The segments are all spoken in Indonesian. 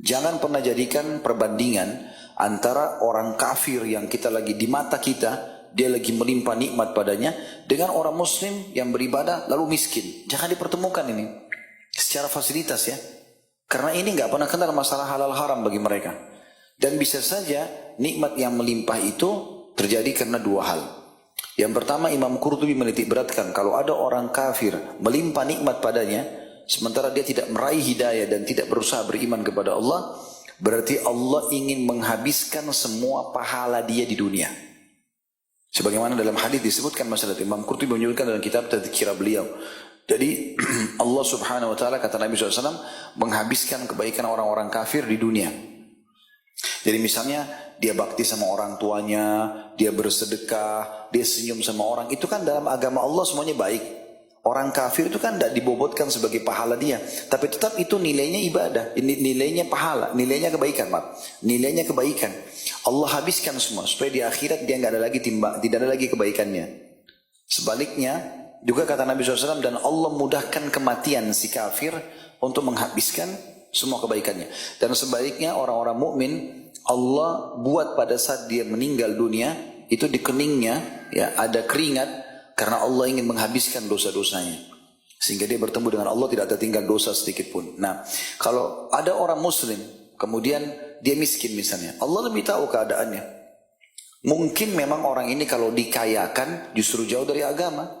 Jangan pernah jadikan perbandingan antara orang kafir yang kita lagi di mata kita, dia lagi melimpah nikmat padanya, dengan orang muslim yang beribadah lalu miskin. Jangan dipertemukan ini secara fasilitas ya. Karena ini nggak pernah kenal masalah halal haram bagi mereka. Dan bisa saja nikmat yang melimpah itu terjadi karena dua hal. Yang pertama, Imam Qurtubi menitik beratkan, kalau ada orang kafir melimpah nikmat padanya, sementara dia tidak meraih hidayah dan tidak berusaha beriman kepada Allah, berarti Allah ingin menghabiskan semua pahala dia di dunia. Sebagaimana dalam hadis disebutkan masalah Imam Qurtubi menyebutkan dalam kitab Tadzkirah beliau. Jadi Allah subhanahu wa ta'ala, kata Nabi SAW, menghabiskan kebaikan orang-orang kafir di dunia. Jadi misalnya dia bakti sama orang tuanya, dia bersedekah, dia senyum sama orang, itu kan dalam agama Allah semuanya baik. Orang kafir itu kan tidak dibobotkan sebagai pahala dia, tapi tetap itu nilainya ibadah, nilainya pahala, nilainya kebaikan, nilainya kebaikan. Allah habiskan semua supaya di akhirat dia nggak ada lagi tidak ada lagi kebaikannya. Sebaliknya juga kata Nabi SAW, dan Allah mudahkan kematian si kafir untuk menghabiskan semua kebaikannya. Dan sebaliknya orang-orang mukmin Allah buat pada saat dia meninggal dunia itu di keningnya ya ada keringat, karena Allah ingin menghabiskan dosa-dosanya, sehingga dia bertemu dengan Allah tidak tertinggal dosa sedikit pun. Nah, kalau ada orang muslim kemudian dia miskin misalnya, Allah lebih tahu keadaannya. Mungkin memang orang ini kalau dikayakan justru jauh dari agama.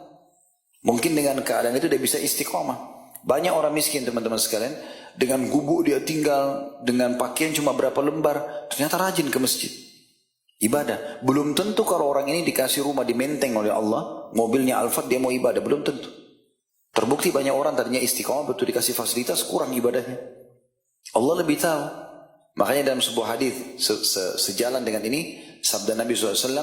Mungkin dengan keadaan itu dia bisa istiqomah. Banyak orang miskin teman-teman sekalian, dengan gubuk dia tinggal, dengan pakaian cuma berapa lembar, ternyata rajin ke masjid. Ibadah. Belum tentu kalau orang ini dikasih rumah di Menteng oleh Allah, mobilnya Alphard, dia mau ibadah. Belum tentu. Terbukti banyak orang tadinya istiqomah, betul dikasih fasilitas, kurang ibadahnya. Allah lebih tahu. Makanya dalam sebuah hadis sejalan dengan ini, sabda Nabi SAW,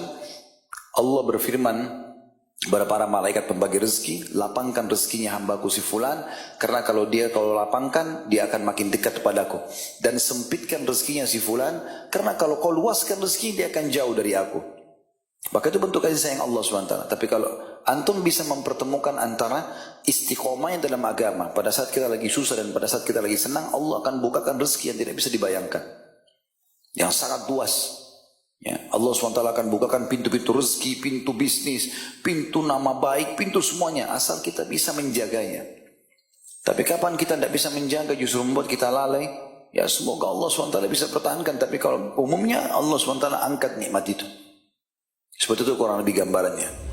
Allah berfirman kepada para malaikat pembagi rezeki, lapangkan rezekinya hambaku si fulan, karena kalau lapangkan dia akan makin dekat kepadaku. Dan sempitkan rezekinya si fulan, karena kalau kau luaskan rezeki dia akan jauh dari aku. Maka itu bentuk kasih sayang Allah SWT. Tapi kalau antum bisa mempertemukan antara istiqomah yang dalam agama, pada saat kita lagi susah dan pada saat kita lagi senang, Allah akan bukakan rezeki yang tidak bisa dibayangkan, yang sangat luas. Ya, Allah SWT akan bukakan pintu-pintu rezeki, pintu bisnis, pintu nama baik, pintu semuanya, asal kita bisa menjaganya. Tapi kapan kita tidak bisa menjaga justru membuat kita lalai, ya semoga Allah SWT bisa pertahankan. Tapi kalau umumnya Allah SWT angkat nikmat itu. Seperti itu kurang lebih gambarannya.